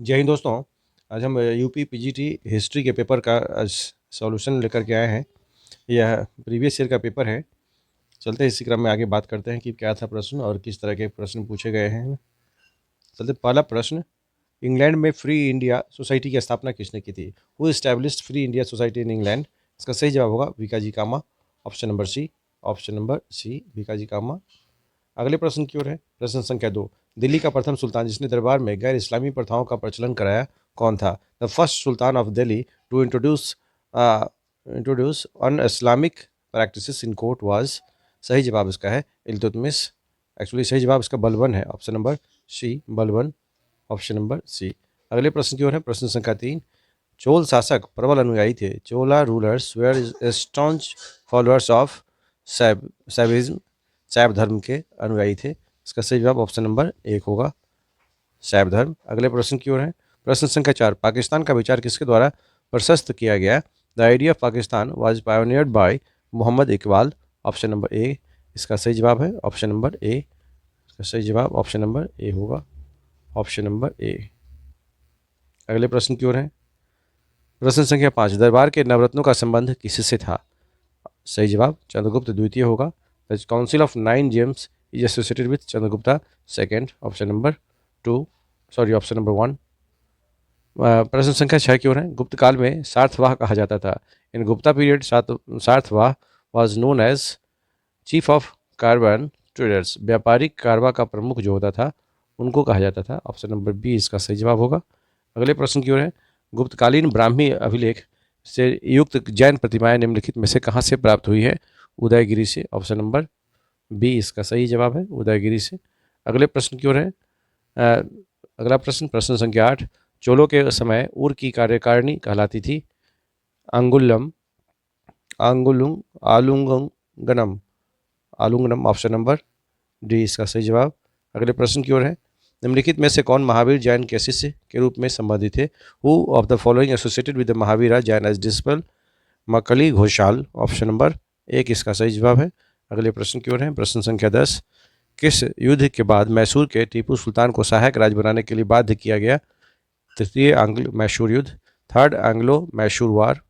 जय हिंद दोस्तों। आज हम यूपी पीजीटी हिस्ट्री के पेपर का सॉल्यूशन लेकर के आए हैं। यह प्रीवियस ईयर का पेपर है। चलते इसी क्रम में आगे बात करते हैं कि क्या था प्रश्न और किस तरह के प्रश्न पूछे गए हैं। चलते पहला प्रश्न, इंग्लैंड में फ्री इंडिया सोसाइटी की स्थापना किसने की थी? Who established free India society in England? इसका सही जवाब होगा Bhikaji Cama. Option number C. Option number C Bhikaji Cama. अगले प्रश्न की ओर है। प्रश्न संख्या 2, दिल्ली का प्रथम सुल्तान जिसने दरबार में गैर इस्लामी प्रथाओं का प्रचलन कराया, कौन था? The first sultan of Delhi to introduce an Islamic practices in court was. सही जवाब इसका है इल्तुतमिश। एक्चुअली सही जवाब इसका बलबन है, option number C Balban. Option number C. अगले प्रश्न की ओर है। प्रश्न संख्या 3, चोल शासक प्रबल अनुयायी थे। Chola rulers were staunch followers of Shaivism. शैव धर्म के अनुयायी थे। इसका सही जवाब ऑप्शन नंबर 1 होगा, शैव धर्म। अगले प्रश्न की ओर है। प्रश्न संख्या 4, पाकिस्तान का विचार किसके द्वारा प्रशस्त किया गया? The idea of Pakistan was pioneered by Mohammad Iqbal. Option number A इसका सही जवाब है, ऑप्शन नंबर ए। इसका सही जवाब ऑप्शन नंबर ए होगा, ऑप्शन नंबर ए। अगले प्रश्न की ओर है। प्रश्न संख्या 5, दरबार के नवरत्नों का संबंध किससे था? सही जवाब चंद्रगुप्त द्वितीय होगा। The council of 9 James is associated with Chandragupta second. Option number 2, sorry option number 1। प्रश्न संख्या 6 की ओर है। गुप्त काल में सार्थवाह कहा जाता था। In Gupta period Sarthavaha was known as chief of caravan traders. व्यापारिक कारवा का प्रमुख जो होता था उनको कहा जाता था। ऑप्शन नंबर बी इसका सही जवाब होगा। अगले प्रश्न की ओर है। गुप्तकालीन ब्राह्मी अभिलेख से युक्त जैन प्रतिमाएं निम्नलिखित में से कहाँ से प्राप्त हुई है? उदयगिरी से। ऑप्शन नंबर बी इसका सही जवाब है, उदयगिरी से। अगले प्रश्न की ओर है। अ, अगला प्रश्न, प्रश्न संख्या 8, चोलों के समय उर की कार्यकारिणी कहलाती थी? अंगुलम, आंगुलुंग, आलुंगनम, आलुंगनम। ऑप्शन नंबर डी इसका सही जवाब। अगले प्रश्न की ओर है। निम्नलिखित में से कौन महावीर जैन के शिष्य के रूप में संबंधित है? Who of the following associated with the Mahavira Jain as disciple? Makkhali Ghoshal. Option number 1 इसका सही जवाब है। अगले प्रश्न की ओर है। प्रश्न संख्या 10, किस युद्ध के बाद मैसूर के टीपू सुल्तान को सहायक राज्य बनाने के लिए बाध्य किया गया? तृतीय आंग्ल मैसूर युद्ध, थर्ड एंग्लो मैसूर वार।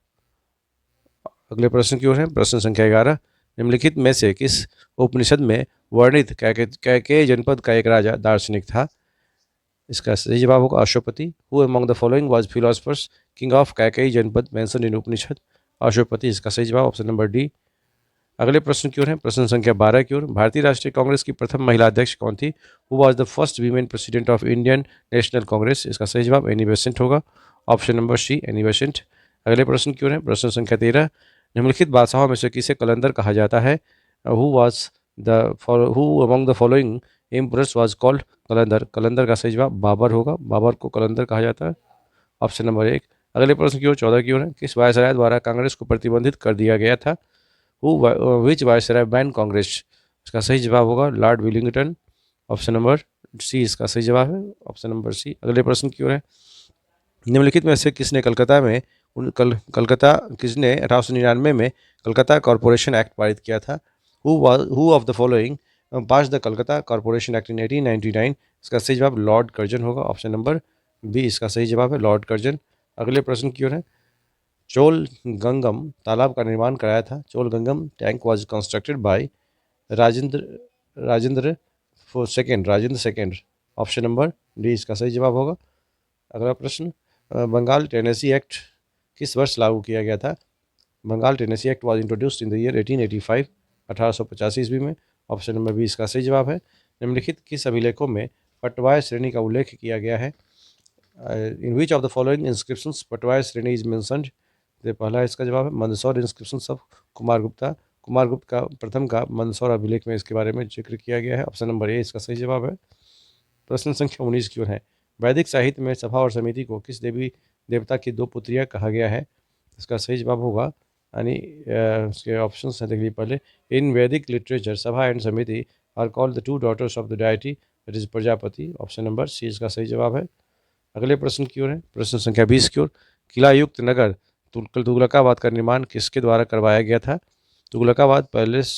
अगले प्रश्न की ओर है। प्रश्न संख्या 11, निम्नलिखित में से किस उपनिषद में वर्णित कैकेय जनपद का एक राजा दार्शनिक था? इसका सही जवाब होगा Ashvapati. Who among the following was philosophers king of Kekaya janapada mention इन उपनिषद? अशोपति इसका सही जवाब ऑप्शन नंबर डी। अगले प्रश्न की ओर है। प्रश्न संख्या 12 की ओर। भारतीय राष्ट्रीय कांग्रेस की प्रथम महिला अध्यक्ष कौन थी? Who was the first women president of Indian national Congress? इसका सही जवाब एनी बेसेंट होगा, option number see Annie Besant. अगले प्रश्न की ओर है। प्रश्न संख्या 13, निम्नलिखित बादशाहों में से किसे कलंदर कहा जाता है? Who was who among the following emperors was called Qalandar? कलंदर का सही जवाब बाबर होगा, बाबर को कलंदर कहा जाता है, ऑप्शन नंबर 1। अगले प्रश्न की ओर 14 की ओर है। किस वायसराय द्वारा कांग्रेस को प्रतिबंधित कर दिया गया था? Which viceroy ban Congress? इसका सही जवाब होगा lord Willingdon. Option number C इसका सही जवाब है, ऑप्शन नंबर सी। अगले प्रश्न की ओर है। निम्नलिखित में से किसने कलकत्ता किसने 1899 में कलकत्ता कॉरपोरेशन एक्ट पारित किया था? Who of the following pass the Calcutta corporation act in 1899? इसका सही जवाब लॉर्ड कर्जन होगा, ऑप्शन नंबर बी इसका सही जवाब है, लॉर्ड कर्जन। अगले प्रश्न की ओर है। चोल गंगम तालाब का निर्माण कराया था। Chola Gangnam tank was constructed by Rajendra Rajendra second, Rajendra second. Option number D इसका सही जवाब होगा। अगला प्रश्न, बंगाल टेनेसी एक्ट किस वर्ष लागू किया गया था? Bengal tenancy act was introduced in the year 1885, 1885 ईस्वी में। ऑप्शन नंबर बी इसका सही जवाब है। निम्नलिखित किस अभिलेखों में पटवाय श्रेणी का उल्लेख किया गया है? In which of the following inscriptions Patwaya shreni is mentioned? तो पहला इसका जवाब है मंदसौर इंस्क्रिप्शंस ऑफ कुमार गुप्ता। कुमार गुप्त का प्रथम का मंदसौर अभिलेख में इसके बारे में जिक्र किया गया है, ऑप्शन नंबर ए इसका सही जवाब है। प्रश्न संख्या 19 की ओर है। वैदिक साहित्य में सभा और समिति को किस देवी देवता की दो पुत्रियां कहा गया है? इसका सही जवाब होगा यानी इसके ऑप्शन हैं, देख लीजिए पहले। इन वैदिक literature Sabha and Samiti are called the two daughters of the deity, that is Prajapati. Option number C इसका सही जवाब है। अगले प्रश्न की ओर है। प्रश्न संख्या 20 की ओर। किला युक्त नगर तुगलकाबाद का निर्माण किसके द्वारा करवाया गया था? Tughlakabad palace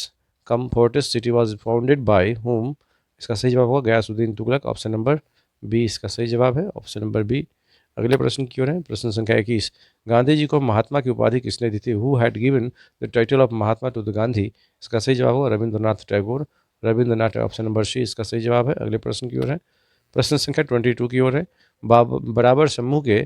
cum fortress city was founded by whom? इसका सही जवाब होगा Ghiyasuddin Tughlaq, option number B इसका सही जवाब है, ऑप्शन नंबर बी। अगले प्रश्न की ओर है। प्रश्न संख्या 21, गांधी जी को महात्मा की उपाधि किसने दी थी? Who had given the title of Mahatma to the Gandhi? इसका सही जवाब होगा Rabindranath Tagore. Rabindranath, option number C इसका सही जवाब है। अगले प्रश्न की ओर है। प्रश्न संख्या 22 की ओर है। बराबर समूह के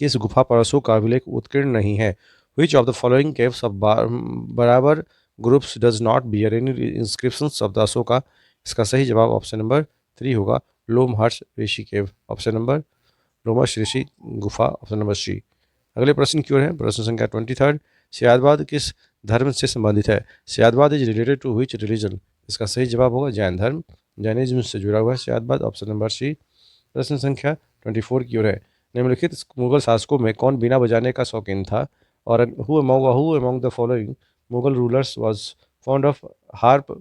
किस गुफा पर अशोक का अभिलेख उत्कीर्ण नहीं है? Which of the following caves of Barabar groups does not bear any inscriptions of the Ashoka? इसका सही जवाब ऑप्शन नंबर 3 होगा लोमहर्ष ऋषि केव। ऑप्शन नंबर लोमहर्ष ऋषि गुफा, ऑप्शन नंबर सी। अगले प्रश्न की ओर है। प्रश्न संख्या 23, सियादवाद किस धर्म से संबंधित है? Syadvada is related to which religion? इसका सही जवाब होगा जैन धर्म। जैनिज्म से जुड़ा हुआ है सियादवाद, ऑप्शन नंबर सी। प्रश्न संख्या 24 की ओर है। निम्नलिखित मुगल शासकों में कौन बिना बजाने का शौकीन था? और who among the following Mughal rulers was fond of harp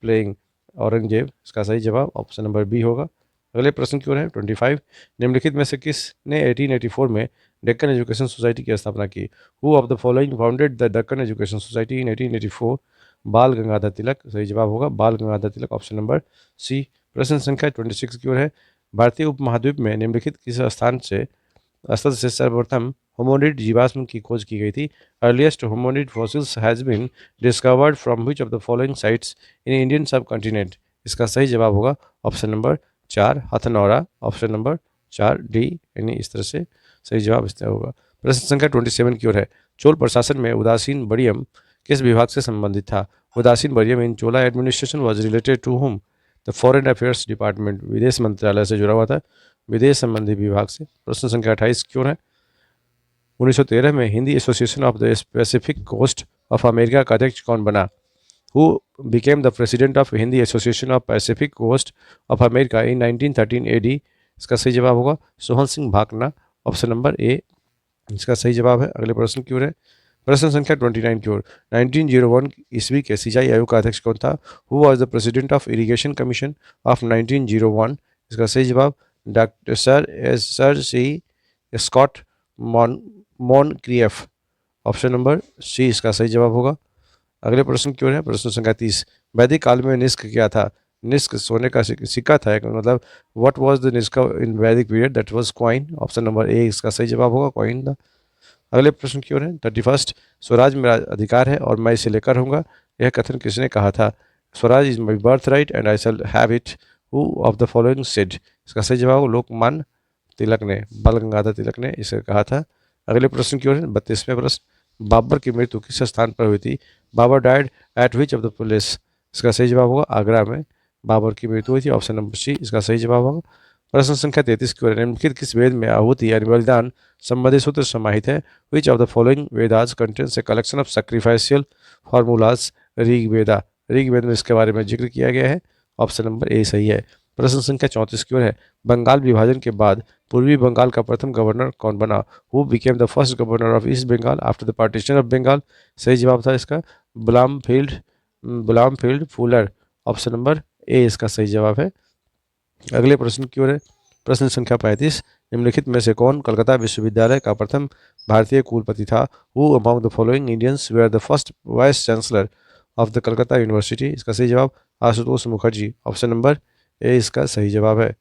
playing? Aurangzeb. इसका सही जवाब ऑप्शन नंबर बी होगा। अगले प्रश्न की ओर है। 25, निम्नलिखित में से किसने 1884 में डेक्कन एजुकेशन सोसाइटी की स्थापना की? Who of the following founded the Deccan education society in 1884? बाल गंगाधर तिलक। सही जवाब होगा बाल गंगाधर तिलक, ऑप्शन नंबर सी। प्रश्न संख्या 26 की ओर है। भारतीय उपमहाद्वीप में निम्नलिखित किस स्थान से स्थल से सर्वप्रथम होमोनिड जीवाश्म की खोज की गई थी? Earliest hominid fossils has been discovered from which of the following sites in Indian subcontinent? इसका सही जवाब होगा option number 4 Hathnora, option number 4 D, यानी इस तरह से सही जवाब इस तरह होगा। प्रश्न संख्या 27 की ओर है। चोल प्रशासन में उदासीन बड़ियम किस विभाग से संबंधित था? उदासीन बड़ियम in Chola administration was related to whom? The foreign affairs department, विदेश मंत्रालय से जुड़ा हुआ था, विदेश संबंधी विभाग से। प्रश्न संख्या 28 क्यों है। 1913 में Hindi association of the pacific coast of America का अध्यक्ष कौन बना? Who became the president of Hindi association of pacific coast of America in 1913 AD? इसका सही जवाब होगा Sohan Singh Bhakna, option number A इसका सही जवाब है। अगले प्रश्न की ओर है। प्रश्न संख्या 29 की ओर। 1901 ईस्वी के सिंचाई आयोग का अध्यक्ष कौन था? Who was the president of irrigation commission of 1901? इसका सही जवाब डॉक्टर सर सी स्कॉट मॉन मॉनक्रिएफ, ऑप्शन नंबर सी इसका सही जवाब होगा। अगले प्रश्न की ओर है। प्रश्न संख्या 30, वैदिक काल में निष्क क्या था? निष्क सोने का सिक्का था, मतलब व्हाट वाज द निष्क इन वैदिक period? That was coin, option number A इसका सही जवाब होगा कॉइन था। अगले प्रश्न की ओर है। 31, स्वराज मेरा अधिकार है और मैं इसे लेकर रहूंगा, यह कथन किसने कहा था? Swaraj is my birth right and I shall have it, who of the following said? इसका सही जवाब लोकमान्य तिलक ने, बाल गंगाधर तिलक ने इसे कहा था। अगले प्रश्न की ओर है। 32वें प्रश्न, बाबर की मृत्यु किस स्थान पर हुई थी? Babur died at which of the place? इसका सही जवाब होगा आगरा में बाबर की मृत्यु हुई थी, ऑप्शन नंबर सी इसका सही जवाब होगा। प्रश्न संख्या 33 की ओर है। निम्नलिखित किस वेद में आहुति यानी बलिदान संबंधी सूत्र समाहित है? Which of the following Vedas contains a collection of sacrificial formulas? Rigveda, Rigveda में इसके बारे में जिक्र किया गया है, ऑप्शन नंबर ए सही है। प्रश्न संख्या 34 की ओर है। बंगाल विभाजन के बाद पूर्वी बंगाल का प्रथम गवर्नर कौन बना? Who became the first governor of east Bengal after the partition of Bengal? सही जवाब था इसका गुलाम field Fuller, option number A इसका सही जवाब है। अगले प्रश्न की ओर है। प्रश्न संख्या 35, निम्नलिखित में से कौन कलकत्ता विश्वविद्यालय का प्रथम भारतीय कुलपति था? Who among the following Indians were the first vice chancellor of the Calcutta university? इसका सही जवाब Ashutosh Mukherjee, option number A इसका सही जवाब है।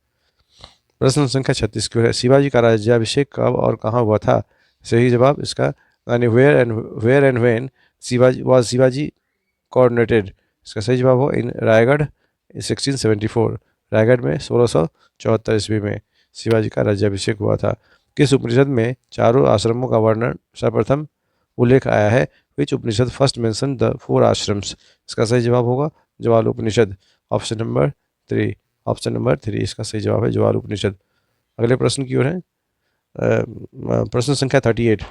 प्रश्न संख्या 36 की ओर है। शिवाजी का राज्याभिषेक कब और कहाँ हुआ था? सही जवाब इसका यानी where and when Shivaji coordinated? इसका सही जवाब हो इन रायगढ़ 1674, रायगढ़ में 1674 ईस्वी में शिवाजी का राज्याभिषेक हुआ था। किस उपनिषद में चारों आश्रमों का वर्णन सर्वप्रथम उल्लेख आया है? विच उपनिषद फर्स्ट मेंशन द 4 आश्रम्स? इसका सही जवाब होगा ज्वाल उपनिषद, ऑप्शन नंबर 3, ऑप्शन नंबर 3 इसका सही जवाब है ज्वाल उपनिषद। अगले प्रश्न की ओर है। प्रश्न संख्या 38,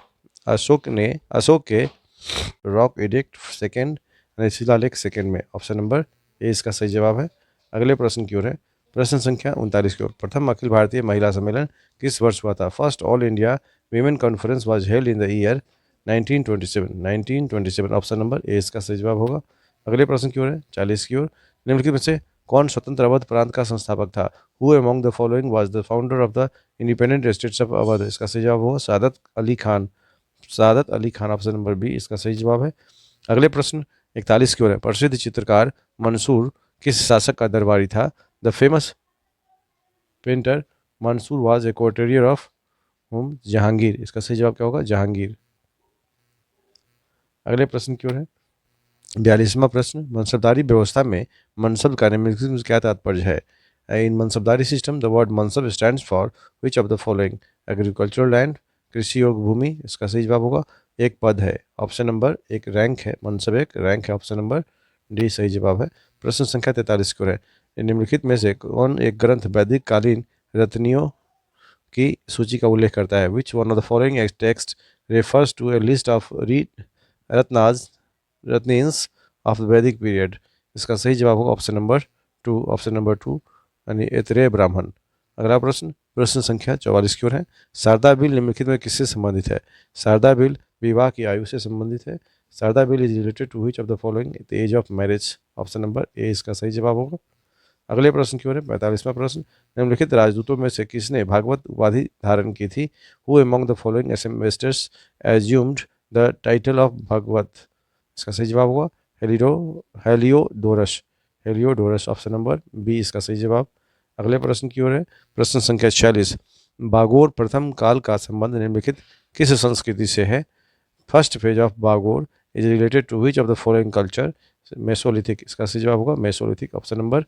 अशोक के रॉक एडिक्ट सेकेंड शिलालेख सेकेंड में, ऑप्शन नंबर ए इसका सही जवाब है। अगले प्रश्न की ओर है। प्रश्न संख्या 39 की ओर। प्रथम अखिल भारतीय महिला सम्मेलन किस वर्ष हुआ था? First all India women conference was held in the year 1927, option number A इसका सही जवाब होगा। अगले प्रश्न की ओर है। 40 की ओर। निम्नलिखित में से कौन स्वतंत्र अवध प्रांत का संस्थापक था? Who among the following was the founder of the independent states of Awadh? इसका सही जवाब होगा Saadat Ali Khan, option number B इसका सही जवाब है। अगले प्रश्न 41 की ओर है। प्रसिद्ध चित्रकार मंसूर किस शासक का दरबारी था? The famous painter Mansur was a courtier of whom Jahangir, इसका सही जवाब क्या होगा? जहांगीर। अगले प्रश्न की ओर है। 42वां प्रश्न, मनसबदारी व्यवस्था में मनसब का निम्नलिखित में क्या तात्पर्य है? In mansabdari system the word mansab stands for which of the following? Agricultural land, कृषि योग्य भूमि, इसका सही जवाब होगा एक पद है, ऑप्शन नंबर एक रैंक है, मनसब एक रैंक है, ऑप्शन नंबर डी सही जवाब है। प्रश्न संख्या 43 को है। निम्नलिखित में से कौन एक ग्रंथ वैदिक कालीन रत्नियों की सूची का उल्लेख करता है? Which one of the following text refers to a list of री ratnas ratnins of the Vedic period? इसका सही जवाब होगा option number two, option number two यानी ऐतरेय ब्राह्मण। अगला प्रश्न, प्रश्न संख्या 44 की ओर है। शारदा बिल निम्नलिखित में किससे संबंधित है? शारदा बिल विवाह की आयु से संबंधित है। Sharda bill is related to which of the following? The age of marriage, option number A इसका सही जवाब होगा। अगले प्रश्न की ओर है। 45वां प्रश्न, निम्नलिखित राजदूतों में से किसने भागवत उपाधि धारण की थी? Who among the following ambassadors assumed the title of Bhagavata? इसका सही जवाब होगा Heliodorus, Heliodorus, option number B इसका सही जवाब। अगले प्रश्न की ओर है। प्रश्न संख्या 46, बागोर प्रथम काल का संबंध निम्नलिखित किस संस्कृति से है? First phase of Bagor is related to which of the following culture? Mesolithic, इसका सही जवाब होगा मेसोलिथिक, ऑप्शन नंबर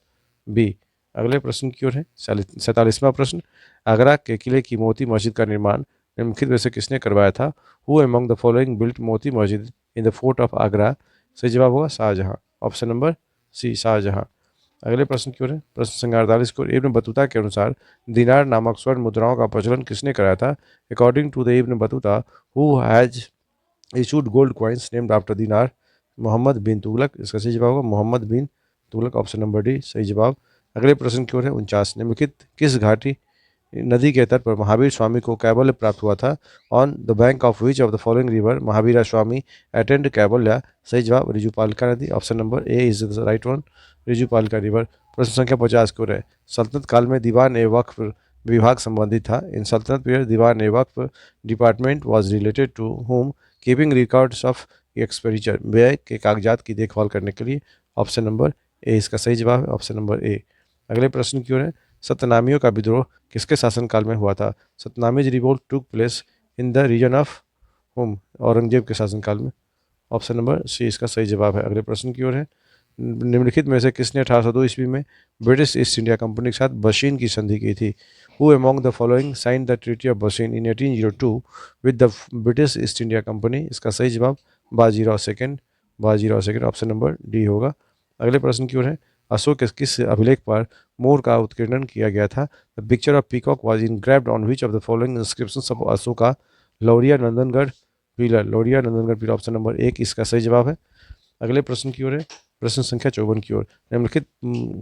बी। अगले प्रश्न की ओर है। 47वां प्रश्न, आगरा के किले की मोती मस्जिद का निर्माण निम्नलिखित में से किसने करवाया था? Who among the following built Moti Masjid in the fort of Agra? सही जवाब होगा Shahjahan, option number C Shahjahan. अगले प्रश्न की ओर है। प्रश्न संख्या 48 को। इब्न बतूता के अनुसार दिनार नामक स्वर्ण मुद्राओं का प्रचलन किसने कराया था? According to the Ibn Battuta, who has issued gold coins named after dinar? Muhammad bin Tughlaq, इसका सही जवाब होगा Muhammad bin Tughlaq, option number D सही जवाब। अगले प्रश्न की ओर है। 49, निम्नलिखित किस घाटी नदी के तट पर महावीर स्वामी को कैबल्य प्राप्त हुआ था? On the bank of which of the following river Mahavira Swami attend kaivalya? सही जवाब रिजुपालिका नदी, option number A is the right one, Rijupalika river. प्रश्न संख्या 50 की ओर है। सल्तनत काल में दीवान ए वक्फ विभाग संबंधित था। In sultanate period Diwan e Wakf department was related to home keeping records of expenditure, व्यय के कागजात की देखभाल करने के लिए? ऑप्शन नंबर ए इसका सही जवाब है, ऑप्शन नंबर ए। अगले प्रश्न की ओर है। सतनामियों का विद्रोह किसके शासनकाल में हुआ था? Satnamis revolt took place in the reason of whom? Aurangzeb के शासनकाल में, ऑप्शन नंबर सी इसका सही जवाब है। अगले प्रश्न की ओर है। निम्नलिखित में से किसने 1802 ईस्वी में ब्रिटिश ईस्ट इंडिया कंपनी के साथ बशीन की संधि की थी? Who among the following sign the treaty of Bassein in 1802 with the British East India company? इसका सही जवाब Bajirao second, Bajirao second, option number D होगा। अगले प्रश्न की ओर है। अशोक के किस अभिलेख पर मोर का उत्कीर्णन किया गया था? The picture of peacock was engraved on which of the following inscriptions of Ashoka? Lauriya Nandangarh pillar, Lauriya Nandangarh pillar, option number एक इसका सही जवाब है। अगले प्रश्न की ओर है। प्रश्न संख्या 54 की ओर। निम्नलिखित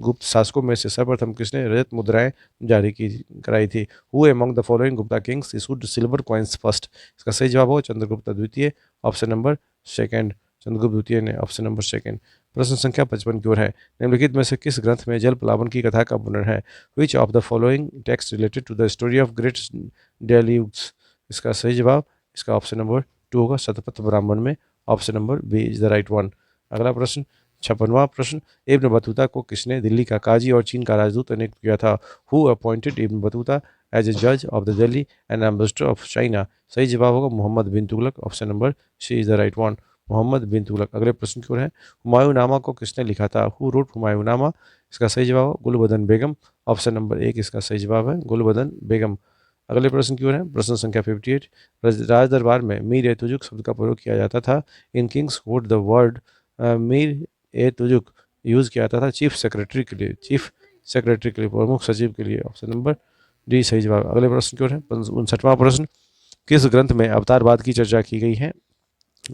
गुप्त शासकों में से सर्वप्रथम किसने रजत मुद्राएं जारी की कराई थी? Who among the following Gupta Kings issued silver coins first? इसका सही जवाब हो चंद्रगुप्त द्वितीय, ऑप्शन नंबर सेकंड, चंद्रगुप्त द्वितीय ने, ऑप्शन नंबर सेकंड। प्रश्न संख्या 55 की ओर है। निम्नलिखित में से किस ग्रंथ में जल प्लावन की कथा का वर्णन है? Which of the following text related to the story of great deluge? इसका सही जवाब इसका ऑप्शन नंबर टू होगा शतपथ ब्राह्मण में, option number B is the right one. अगला प्रश्न 56वां प्रश्न, इब्न बतूता को किसने दिल्ली का काजी और चीन का राजदूत नियुक्त किया था? Who appointed Ibn Battuta as a जज of the Delhi and ambassador of China? सही जवाब होगा Muhammad bin Tughlaq, option number C is the right one, Muhammad bin Tughlaq. अगले प्रश्न की ओर है। हुमायूंनामा को किसने लिखा था? Who wrote Humayunnama? इसका सही जवाब है गुलबदन बेगम, ऑप्शन नंबर एक इसका सही जवाब है गुलबदन बेगम। अगले प्रश्न की ओर है। प्रश्न संख्या 58, राज दरबार में मीर ए तुजुक शब्द का प्रयोग किया जाता था। In kings court the word Mir e Tuzuk use किया जाता था चीफ सेक्रेटरी के लिए, चीफ सेक्रेटरी के लिए, प्रमुख सचिव के लिए, ऑप्शन नंबर डी सही जवाब। अगले प्रश्न की ओर है। 59वां प्रश्न, किस ग्रंथ में अवतारवाद की चर्चा की गई है?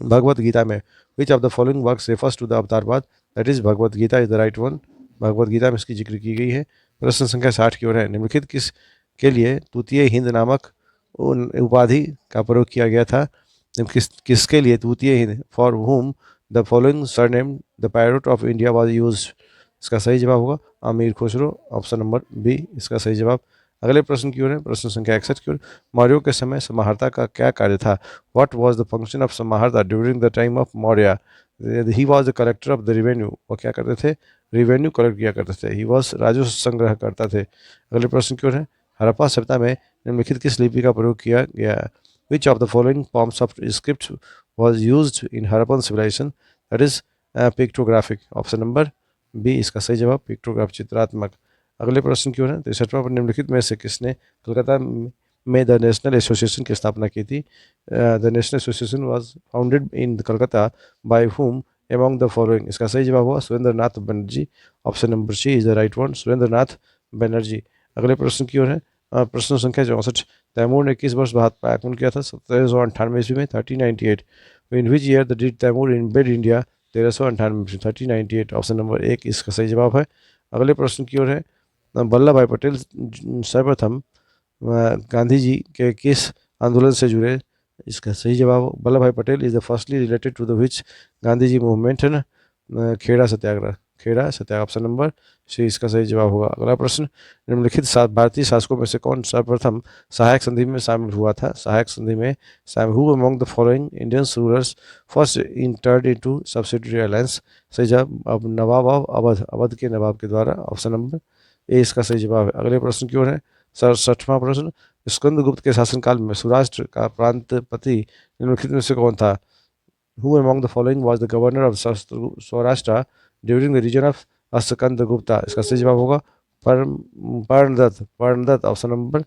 भगवत गीता में। Which of the following works refers to the Avatarvada? That is Bhagavad Gita is the right one, Bhagavad Gita में इसकी जिक्र की गई है। प्रश्न संख्या 60 की ओर है। निम्नलिखित किस के लिए तूतीय हिंद नामक उपाधि का प्रयोग किया गया था? किसके लिए Tuti Hind, for whom the following surname the parrot of India was use? इसका सही जवाब होगा अमीर खुसरो, ऑप्शन नंबर बी इसका सही जवाब। अगले प्रश्न की ओर है। प्रश्न संख्या 61 की ओर। मौर्यों के समय समाहर्ता का क्या कार्य था? What was the function of samaharta during the time of Maurya? He was the collector of the revenue, वो क्या करते थे? रिवेन्यू कलेक्ट किया करते थे। ही वाज राजस्व संग्रह करता थे। अगले प्रश्न की ओर है। हड़प्पा सभ्यता में निम्नलिखित किस लिपि का प्रयोग किया गया है? Which of the following forms of script was use in Harappan civilization, that is pictographic. Option number B इसका सही जवाब पिक्टोग्राफ, चित्रात्मक। अगले प्रश्न की ओर है। 63वां पर निम्नलिखित में से किसने कलकत्ता में द नेशनल एसोसिएशन की स्थापना की थी? The national association was founded in Calcutta by whom among the following? इसका सही जवाब हुआ Surendra Nath Banerjee. Option number C is the right one, Surendra Nath Banerjee. अगले प्रश्न की ओर है। प्रश्न संख्या 64। तैमूर ने किस वर्ष भारत पर आक्रमण किया था? 1798 ईस्वी में, 1398। In which year the did Timur invade India? 1398, 1398। Option number एक इसका सही जवाब है। अगले प्रश्न की ओर है। वल्लभ भाई पटेल सर्वप्रथम गांधी जी के किस आंदोलन से जुड़े? इसका सही जवाब Vallabh Bhai Patel is the firstly related to the which Gandhi ji movement है ना? Kheda Satyagraha, Kheda Satyagraha. Option number C इसका सही जवाब होगा। अगला प्रश्न। निम्नलिखित भारतीय शासकों में से कौन सर्वप्रथम सहायक संधि में शामिल हुआ था? सहायक संधि में शामिल who among the following Indian rulers first entered into subsidiary alliance? सही जवाब अब नवाब ऑफ अवध, अवध के नवाब के द्वारा। ऑप्शन नंबर ए इसका सही जवाब है। अगले प्रश्न की ओर है। 67वां प्रश्न। स्कंदगुप्त के शासनकाल में सौराष्ट्र का प्रांतपति निम्नलिखित में से कौन था? Who among the following was the governor of Saurashtra during the region of Skandagupta? इसका सही जवाब होगा Parnadatta, Parnadatta. Option number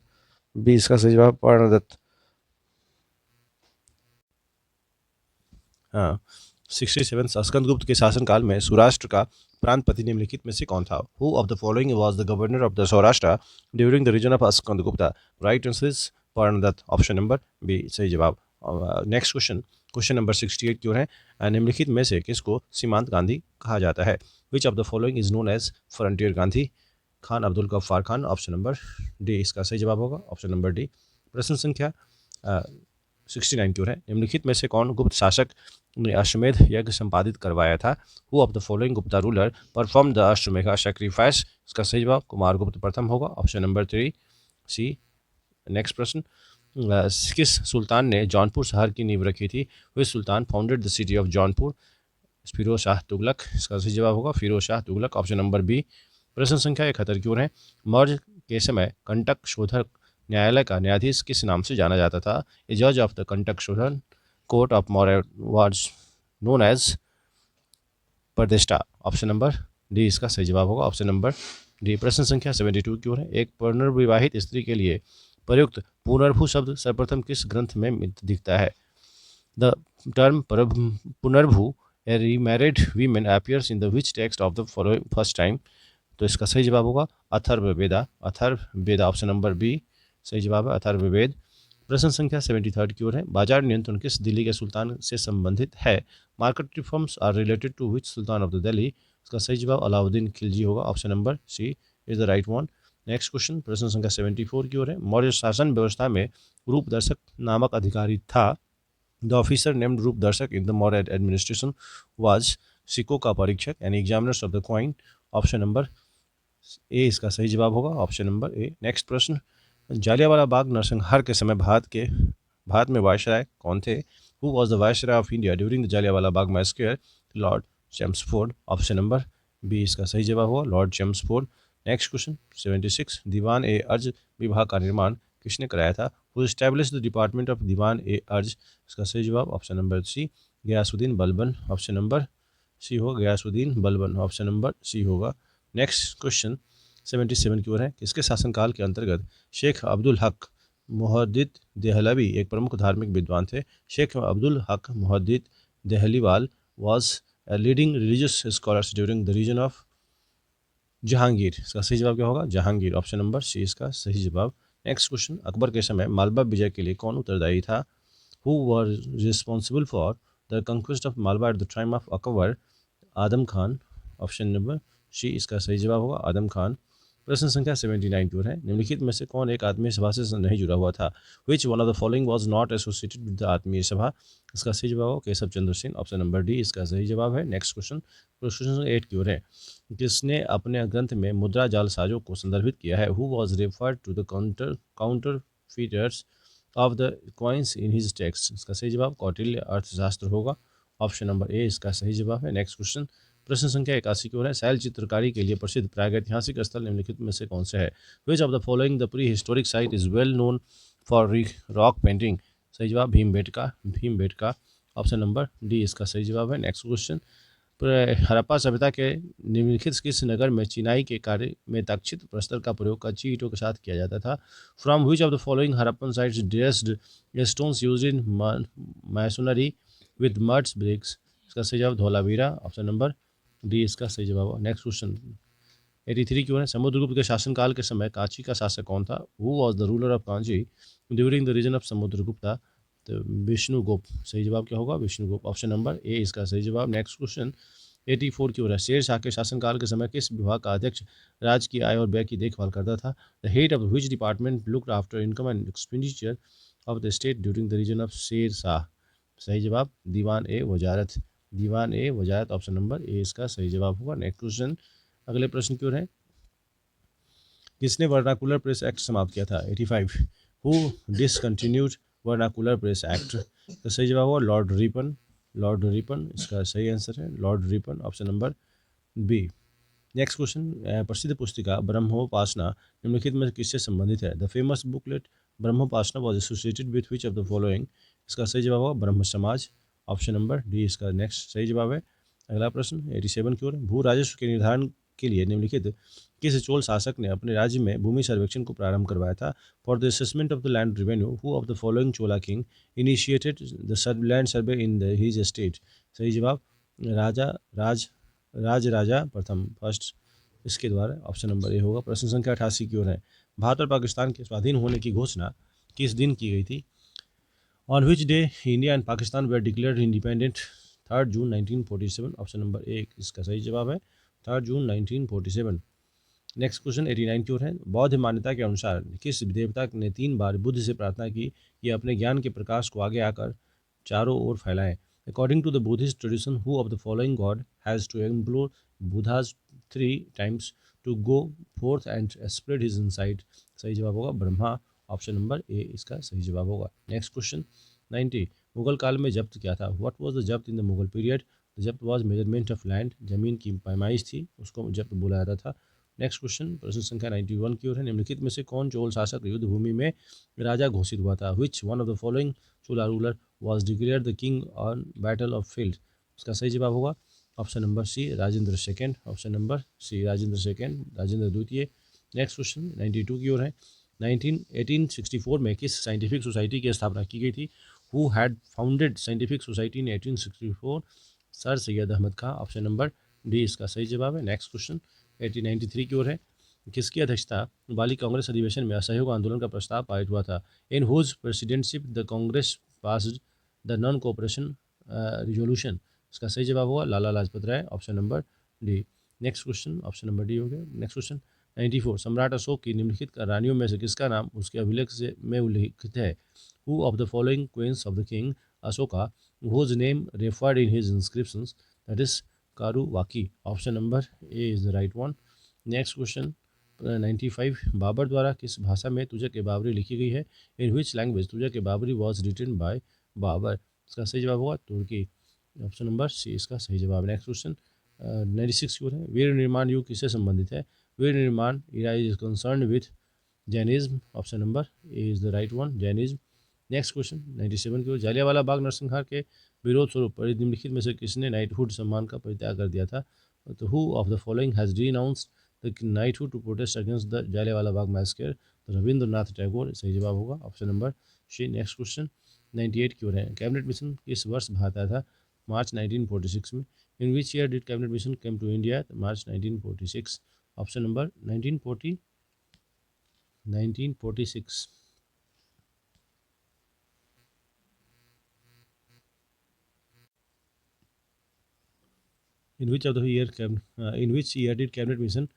B इसका सही जवाब पर्णदत्त। हाँ, 67 स्कंदगुप्त के शासनकाल में सौराष्ट्र का प्रांतपति निम्नलिखित में से कौन था? Who of the following was the governor of the Saurashtra during the region of Skandagupta? Right answer is Parnadatta. Option number B सही जवाब। नेक्स्ट क्वेश्चन, क्वेश्चन नंबर 68 की ओर है। निम्नलिखित में से किसको सीमांत गांधी कहा जाता है? Which of the following is known as frontier Gandhi? Khan Abdul Ghaffar Khan. Option number D इसका सही जवाब होगा। Option number D. प्रश्न संख्या 69 की ओर है। निम्नलिखित में से कौन गुप्त शासक ने अश्वमेध यज्ञ संपादित करवाया था? Who of the following Gupta ruler perform the Ashvamedha sacrifice? इसका सही जवाब कुमार गुप्त प्रथम होगा। ऑप्शन नंबर 3 सी। नेक्स्ट प्रश्न। किस सुल्तान ने जौनपुर शहर की नींव रखी थी? वे sultan founded the city of Jaunpur? Firoz Shah Tughlaq. इसका सही जवाब होगा Firoz Shah Tughlaq. Option number B. प्रश्न संख्या 71 की ओर है। मौर्य के समय कंटक शोधक न्यायालय का न्यायाधीश किस नाम से जाना जाता था? ए जज of the Kantaka shodhana court of Maurya was known as Pradeshta. Option number D इसका सही जवाब होगा। Option number D. प्रश्न संख्या 72 की ओर है। एक पुनर्विवाहित स्त्री के लिए प्रयुक्त पुनर्भु शब्द सर्वप्रथम किस ग्रंथ में दिखता है? The term punarbhu a remarried women appears in the which text of the following first time? तो इसका सही जवाब होगा Atharvaveda, Atharvaveda. Option number B सही जवाब है अथर्ववेद। प्रश्न संख्या 73 की ओर है। बाजार नियंत्रण किस दिल्ली के सुल्तान से संबंधित है? Market reforms are related to which sultan of the Delhi? इसका सही जवाब अलाउद्दीन खिलजी होगा। Option number C is the right one. Next question, प्रश्न संख्या 74 की ओर है। मौर्य शासन व्यवस्था में रूपदर्शक नामक अधिकारी था। The officer named Rupadarshak in the Maurya administration was? सिक्कों का परीक्षक यानी examiners of the coin. Option number A इसका सही जवाब होगा। ऑप्शन नंबर ए। नेक्स्ट प्रश्न, जालियांवाला बाग नरसंहार के समय भारत में वायसराय कौन थे? Who was the viceroy of India during the Jallianwala Bagh massacre? Lord Chelmsford. Option number B इसका सही जवाब होगा Lord Chelmsford. Next question 76, Diwan e Arz विभाग का निर्माण किसने कराया था? Who establish the department of Diwan e Arz? इसका सही जवाब option number C Ghiyasuddin Balban. Option number C होगा Ghiyasuddin Balban. Option number C होगा। नेक्स्ट क्वेश्चन 77 की ओर है। किसके शासनकाल के अंतर्गत शेख अब्दुल हक मुहद्दिद देहलवी एक प्रमुख धार्मिक विद्वान थे? Shaikh Abdul Haq Muhaddith Dehlavi was a leading religious scholars during the region of Jahangir? इसका सही जवाब क्या होगा? जहांगीर। ऑप्शन नंबर सी इसका सही जवाब। नेक्स्ट क्वेश्चन, अकबर के समय मालवा विजय के लिए कौन उत्तरदायी था? Who were responsible for the conquest of Malwa at the time of Akbar? Adam Khan. Option number C इसका सही जवाब होगा आदम खान। प्रश्न संख्या 79 की ओर है। निम्नलिखित में से कौन एक आत्मीय सभा से नहीं जुड़ा हुआ था? Which one of the following was not associated with the आत्मीय सभा? इसका सही जवाब होगा Keshav Chandra Sen. Option number D इसका सही जवाब है। नेक्स्ट क्वेश्चन, क्वेश्चन 8 की ओर है। किसने अपने ग्रंथ में मुद्रा जालसाजों को संदर्भित किया है? Who was referred to the counterfeiters of the coins in his text? इसका सही जवाब कौटिल्य अर्थशास्त्र होगा। ऑप्शन नंबर ए इसका सही जवाब है। नेक्स्ट क्वेश्चन प्रश्न संख्या 81 की ओर है। शैल चित्रकारी के लिए प्रसिद्ध प्रागैतिहासिक स्थल निम्नलिखित में से कौन से है? Which of the following the pre historic site is well known for rock painting? सही जवाब भीमबेटका। ऑप्शन नंबर डी इसका सही जवाब है। नेक्स्ट क्वेश्चन, हड़प्पा सभ्यता के निम्नलिखित किस नगर में चिनाई के कार्य में ताक्षित प्रस्तर का प्रयोग कच्ची ईंटों के साथ किया जाता था? From which of the following Harappan sites dressed stones used in masonry with muds bricks? इसका सही जवाब धौलावीरा। ऑप्शन नंबर डी इसका सही जवाब है। नेक्स्ट क्वेश्चन 83 क्यों है। समुद्रगुप्त के शासनकाल के समय कांची का शासक कौन था? Who was the ruler of Kanchi during the reason of Samudragupta? तो विष्णुगुप्त। सही जवाब क्या होगा? विष्णुगुप्त। ऑप्शन नंबर ए इसका सही जवाब। नेक्स्ट क्वेश्चन 84 की ओर है। शेर शाह के शासनकाल के समय किस विभाग का अध्यक्ष राज्य की आय और व्यय की देखभाल करता था? The head of which department looked after income and expenditure of the state during the reason of Sher Shah? सही जवाब दीवान ए वजारत। ऑप्शन नंबर ए इसका सही जवाब होगा। नेक्स्ट क्वेश्चन, अगले प्रश्न की ओर है। किसने वर्नाकुलर प्रेस एक्ट समाप्त किया था? 85। Who discontinued vernacular press act? तो सही जवाब होगा लॉर्ड रिपन इसका सही आंसर है, Lord Ripon. Option number B. Next question, प्रसिद्ध पुस्तिका ब्रह्मोपासना निम्नलिखित में किससे संबंधित है? The famous booklet Brahmopasana was associated with which of the following? इसका सही जवाब होगा Brahmo Samaj. Option number D इसका नेक्स्ट सही जवाब है। अगला प्रश्न 87 की ओर। भू राजस्व के निर्धारण के लिए निम्नलिखित किस चोल शासक ने अपने राज्य में भूमि सर्वेक्षण को प्रारंभ करवाया था? For the assessment of the land revenue who of the following Chola king initiated the land survey in the his state? सही जवाब राजा राज राजा प्रथम फर्स्ट इसके द्वारा। ऑप्शन नंबर ए होगा। प्रश्न संख्या 88 की ओर है। भारत और पाकिस्तान के स्वाधीन होने की घोषणा किस दिन की गई थी? On which day India and Pakistan were declared independent? 3 जून 1947। ऑप्शन नंबर ए इसका सही जवाब है 3 जून 1947। नेक्स्ट क्वेश्चन 89 की ओर है। बौद्ध मान्यता के अनुसार किस देवता ने 3 बार बुद्ध से प्रार्थना की कि अपने ज्ञान के प्रकाश को आगे आकर चारों ओर फैलाएं? According to the Buddhist tradition who of the following god has to implore Buddha's 3 times to go forth and spread his insight? सही जवाब होगा ब्रह्मा। ऑप्शन नंबर ए इसका सही जवाब होगा। Next question 90। मुगल काल में जब्त क्या था? व्हाट वाज द जब्त in the Mughal period? The जब्त वाज मेजरमेंट ऑफ लैंड। जमीन की पैमाइश थी, उसको जब्त बोला जाता था। नेक्स्ट क्वेश्चन, प्रश्न संख्या 91 की ओर है। निम्नलिखित में से कौन चोल शासक युद्ध भूमि में राजा घोषित हुआ था? Which one of the following Chola ruler was declared the king on battle of field? इसका सही जवाब होगा option number C Rajendra second. Option number C Rajendra second, Rajendra द्वितीय। नेक्स्ट क्वेश्चन 92 की ओर है। 1864 में किस साइंटिफिक सोसाइटी की स्थापना की गई थी? Who had founded scientific society in 1864? Sir Syed Ahmad Khan. Option number D इसका सही जवाब है। नेक्स्ट क्वेश्चन 1893 की ओर है। किसकी अध्यक्षता वाली कांग्रेस अधिवेशन में असहयोग आंदोलन का प्रस्ताव पारित हुआ था? In whose presidentship the Congress passed the non cooperation resolution? इसका सही जवाब होगा Lala Lajpat Rai. Option number D. Next question option number D हो गया। Next question 94। सम्राट अशोक की निम्नलिखित रानियों में से किसका नाम उसके अभिलेख से में उल्लिखित है? Who of the following queens of the king Ashoka whose name referred in his inscriptions, that is Karuvaki? Option number A is the right one. Next question 95। Babur द्वारा किस भाषा में तुझे के बाबरी लिखी गई है? इन विच लैंग्वेज तुझे के Baburi was written by Babur? इसका सही जवाब होगा तुर्की। ऑप्शन नंबर सी इसका सही जवाब। नेक्स्ट क्वेश्चन 96 की ओर है। वीर निर्माण युग किससे संबंधित है? Vir Nirvana era is concern with Jainism? Option number A is the right one, Jainism. Next question 97 की ओर। जालियांवाला बाग नरसंहार के विरोध स्वरूप निम्नलिखित में से किसने नाइटहुड सम्मान का परित्याग कर दिया था? तो who of the following has renounced the knighthood to protest against the Jallianwala Bagh massacre? तो रविंद्रनाथ टैगोर सही जवाब होगा। Option number C. Next question 98 की ओर है। कैबिनेट मिशन किस वर्ष भारत आया था? मार्च 1946 में। In which year did cabinet mission come to India? March 1946। Option number 1946। In which of the year in which year did cabinet mission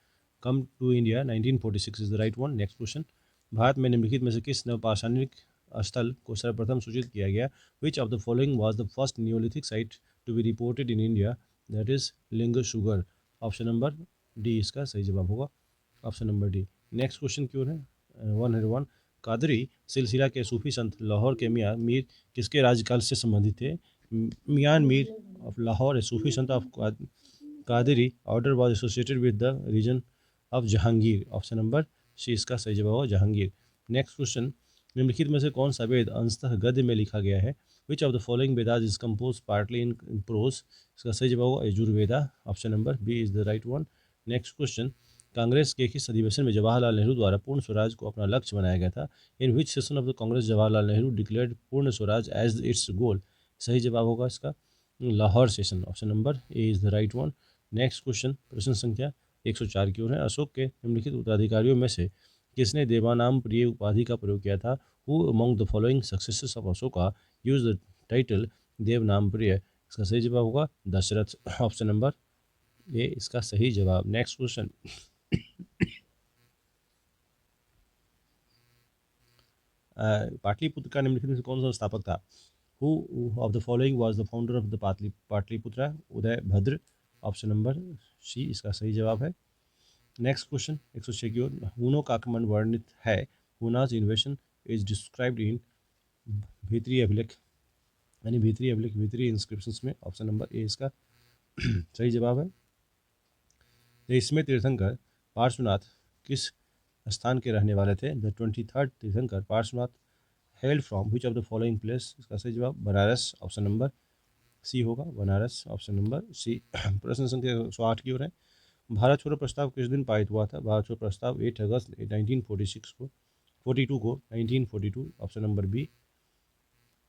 come to India? 1946 is the right one. Next question. Bharat में निम्नलिखित में से किस नवपाषाणिक स्थल को सर्वप्रथम सूचित किया गया? Which of the following was the first Neolithic site to be reported in India? That is Lingsugur. Option number D इसका सही जवाब होगा। Option number D. Next question की ओर है 101। कादरी सिलसिला के सूफी संत लाहौर के मियाँ मीर किसके राज्यकाल से संबंधित थे? मियाँ मीर ऑफ लाहौर सूफी संत of Qadri order was associated with the reason of Jahangir? Option number C इसका सही जवाब होगा जहांगीर। नेक्स्ट क्वेश्चन, निम्नलिखित में से कौन सा वेद अंशतः गद्य में लिखा गया है? Which of the following Vedas is compose partly in prose? इसका सही जवाब होगा Yajurveda. Option number B is the right one. Next question, Congress के किस अधिवेशन में जवाहरलाल नेहरू द्वारा पूर्ण स्वराज को अपना लक्ष्य बनाया गया था? In which session of the Congress Jawaharlal Nehru declared Purna Swaraj as its goal? सही जवाब होगा इसका Lahore session. Option number A is the right one. Next question, प्रश्न संख्या 104 की ओर है। अशोक के निम्नलिखित उत्तराधिकारियों में से किसने देवानाम प्रिय उपाधि का प्रयोग किया था? Who among the following successors of Ashoka use the title Devanampriya? इसका सही जवाब होगा दशरथ। ऑप्शन नंबर ए इसका सही जवाब। नेक्स्ट क्वेश्चन, पाटलिपुत्र का निम्नलिखित में से कौन सा स्थापक था? Who of the following was the founder of the Pataliputra? Udayabhadra. Option number C इसका सही जवाब है। नेक्स्ट क्वेश्चन 106 की ओर, हूनों का आक्रमण वर्णित है। हूनाज इन्वेशन इज डिस्क्राइब्ड इन भीतरी अभिलेख, यानी भीतरी अभिलेख भीतरी इंस्क्रिप्शंस में। ऑप्शन नंबर ए इसका सही जवाब है। इसमें तीर्थंकर पार्श्वनाथ किस स्थान के रहने वाले थे? द 23rd तीर्थंकर Parshvanath held from which of the following place? इसका सही जवाब बनारस। ऑप्शन नंबर सी होगा बनारस। ऑप्शन नंबर सी। प्रश्न संख्या 108 की ओर है। भारत छोड़ो प्रस्ताव किस दिन पारित हुआ था? भारत छोड़ो प्रस्ताव 8 अगस्त 1946 को 42 को 1942। Option number B.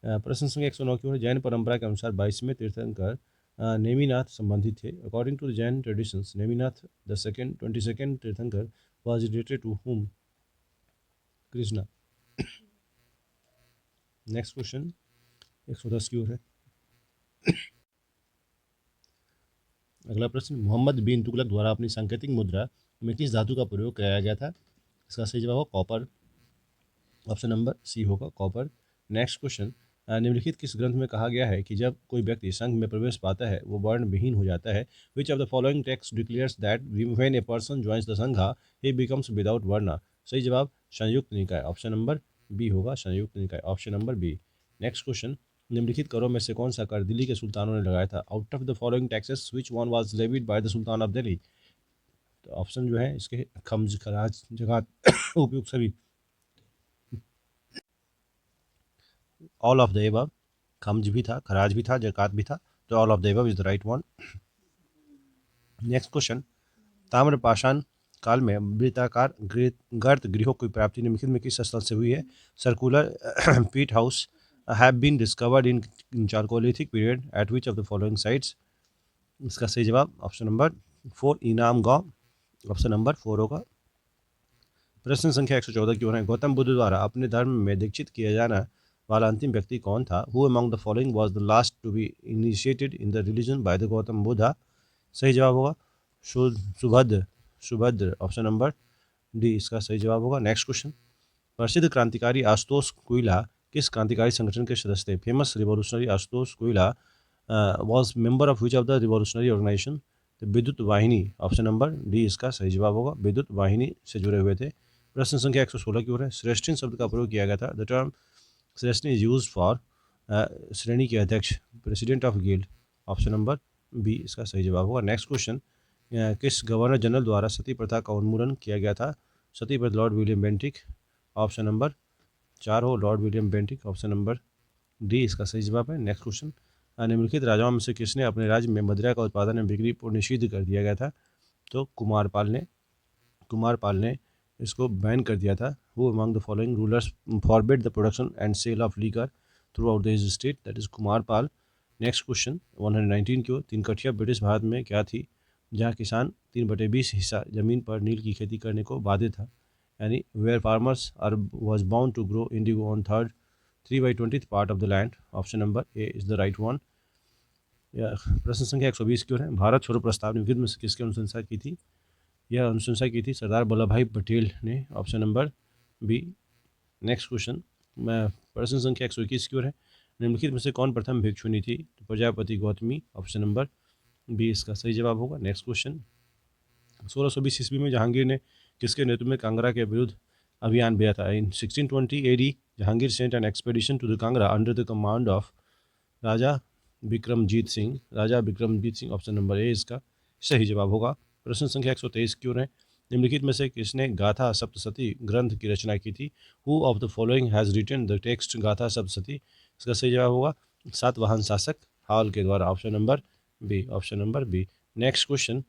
प्रश्न संख्या 109 की ओर, जैन परंपरा के अनुसार 22वें तीर्थंकर नेमिनाथ संबंधित थे। According to the Jain traditions Neminath the second 22nd Tirthankar was related to whom? Krishna. Next question 110 की ओर है। अगला प्रश्न, मोहम्मद बिन तुगलक द्वारा अपनी सांकेतिक मुद्रा में किस धातु का प्रयोग कराया गया था? इसका सही जवाब होगा कॉपर। ऑप्शन नंबर सी होगा कॉपर। नेक्स्ट क्वेश्चन, निम्नलिखित किस ग्रंथ में कहा गया है कि जब कोई व्यक्ति संघ में प्रवेश पाता है वो वर्ण विहीन हो जाता है? Which of the following text declares that when a person joins the संघा ही बिकम्स विदाउट वर्णा? सही जवाब संयुक्त निकाय। ऑप्शन नंबर बी होगा संयुक्त निकाय। Option number B. Next question, निम्नलिखित करों में से कौन सा कर दिल्ली के सुल्तानों ने लगाया था? Out of the following taxes which one was levied by the sultan of Delhi? तो ऑप्शन जो है इसके खम्ज खराज जगात उपयुक्त सभी। ऑल ऑफ द एबव, खम्ज भी था, खराज भी था, जकात भी था, तो all of the above is the right one. Next question, ताम्रपाषाण काल में वृत्ताकार गर्त गृहों की प्राप्ति निम्नलिखित में किस स्थल से हुई है? Circular pit house have been discovered in chalcolithic period at which of the following sites? इसका सही जवाब ऑप्शन नंबर 4 इनाम गांव। ऑप्शन नंबर 4 होगा। प्रश्न संख्या 114 की ओर है। गौतम बुद्ध द्वारा अपने धर्म में दीक्षित किया जाना वाला अंतिम व्यक्ति कौन था? Who among the following was the last to be initiated in the religion by the Gautam Buddha? सही जवाब होगा Subhadra. Subhadra. Option number D इसका सही जवाब होगा। नेक्स्ट क्वेश्चन, प्रसिद्ध क्रांतिकारी आशुतोष कोइला किस क्रांतिकारी संगठन के सदस्य थे? Famous revolutionary Ashutosh Koila was member of which of the revolutionary organisation? तो विद्युत वाहिनी। ऑप्शन नंबर डी इसका सही जवाब होगा विद्युत वाहिनी से जुड़े हुए थे। प्रश्न संख्या 116 की ओर है। श्रेष्ठीन शब्द का प्रयोग किया गया था। The term shreshthin is use for श्रेणी के अध्यक्ष, president of guild. Option number B इसका सही जवाब होगा। नेक्स्ट क्वेश्चन, किस गवर्नर जनरल द्वारा सती प्रथा का उन्मूलन किया गया था? सती प्रथा Lord William Bentinck. Option number 4 हो Lord William Bentinck. Option number D इसका सही जवाब है। नेक्स्ट क्वेश्चन, निम्नलिखित राजाओं में से किसने अपने राज्य में मदिरा का उत्पादन एवं बिक्री को निषिद्ध कर दिया गया था? तो कुमारपाल ने इसको बैन कर दिया था। Who among the following rulers forbid the production and sale of liquor throughout the his state? That is Kumarpal. Next question 119 की ओर। 3 कठिया ब्रिटिश भारत में क्या थी जहाँ किसान 3/20 हिस्सा जमीन पर नील की खेती करने को बाध्य था? यानी where farmers are was bound to grow indigo on 3/20 part of the land. Option number A is the right one. प्रश्न संख्या 120 की ओर है। भारत छोड़ो प्रस्ताव निम्नलिखित में से किसकी अनुशंसा की थी? यह अनुशंसा की थी सरदार वल्लभ भाई पटेल ने। Option number B. Next question, मैं प्रश्न संख्या 121 की ओर है। निम्नलिखित में से कौन प्रथम भिक्षुणी थी? तो Prajapati Gautami. Option number B इसका सही जवाब होगा। नेक्स्ट क्वेश्चन, 1620 ईस्वी में जहांगीर ने किसके नेतृत्व में कांगड़ा के विरुद्ध अभियान भेजा था? In 1620 AD Jahangir sent an expedition to the Kangra under the command of Raja Vikramjit Singh. Raja Vikramjit Singh. Option number A इसका सही जवाब होगा। प्रश्न संख्या 123 की ओर है। निम्नलिखित में से किसने गाथा सप्तशती ग्रंथ की रचना की थी? Who of the following has written the text Gatha Saptashati? इसका सही जवाब होगा सातवाहन शासक हाल के द्वारा। Option number B, option number B. Next question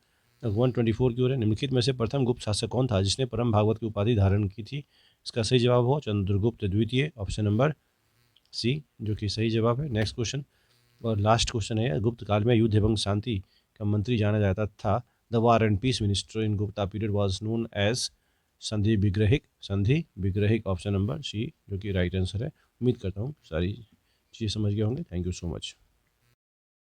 124 की ओर है। निम्नलिखित में से प्रथम गुप्त शासक कौन था जिसने परम भागवत की उपाधि धारण की थी? इसका सही जवाब हो चंद्रगुप्त द्वितीय, ऑप्शन नंबर सी, जो कि सही जवाब है। नेक्स्ट क्वेश्चन और लास्ट क्वेश्चन है। गुप्त काल में युद्ध एवं शांति का मंत्री जाना जाता था। The war and peace minister in Gupta period was known as Sandhi Vigrahik, संधि विग्रहिक, ऑप्शन नंबर सी, जो कि राइट आंसर है। उम्मीद करता हूँ सारी चीज़ें समझ गए होंगे। Thank you so much.